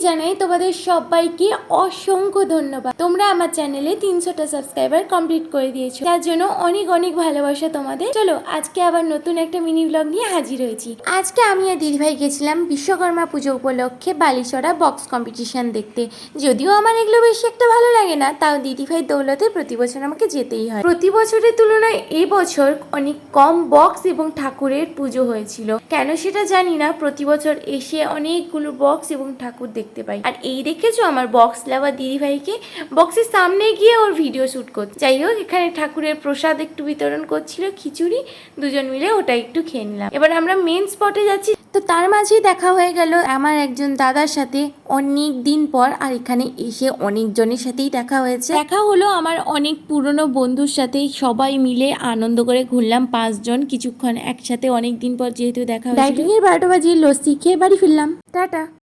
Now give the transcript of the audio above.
জানাই তোমাদের সবাইকে অসংখ্য ধন্যবাদ। তোমরা আমার চ্যানেলে 300টা সাবস্ক্রাইবার কমপ্লিট করে দিয়েছো, তার জন্য অনেক অনেক ভালোবাসা তোমাদের। চলো আজকে আবার নতুন একটা মিনি ব্লগ নিয়ে হাজির হয়েছি। আজকে আমি আর দিদিভাই গেছিলাম বিশ্বকর্মা পুজো উপলক্ষে বালিচড়া বক্স কম্পিটিশন দেখতে। যদিও আমার এগুলো বেশি একটা ভালো লাগে না, তাও দিদিভাই দৌলতে প্রতি বছর আমাকে যেতেই হয়। প্রতি বছরের তুলনায় এবছর অনেক কম বক্স এবং ঠাকুরের পুজো হয়েছিল। কেন সেটা জানি না, প্রতি বছর এসে অনেকগুলো বক্স এবং ঠাকুর দেখতে পাই। আর এই দেখেছো আমার বক্স লাভার দিদিভাইকে বক্সের সামনে গিয়ে ওর ভিডিও শ্যুট করতে। যাই হোক, এখানে ঠাকুরের প্রসাদ একটু বিতরণ করছিল, খিচুড়ি, দুজন মিলে ওটা একটু খেয়ে নিলাম। এবার আমরা মেন স্পটে যাচ্ছি। তো তার মাঝেই দেখা হয়ে গেল আমার একজন দাদার সাথে অনেক দিন পর। আর এখানে এসে অনেকজনের সাথেই দেখা হয়েছে। দেখা হলো আমার অনেক পুরনো বন্ধুর সাথে, সবাই মিলে আনন্দ করে ঘুরলাম 5 জন কিছুক্ষণ একসাথে। অনেক দিন পর যেহেতু দেখা হয়েছিল। ডাইটিং এর 12টা বাজে লস্যি খেয়ে বাড়ি ফিরলাম। টাটা।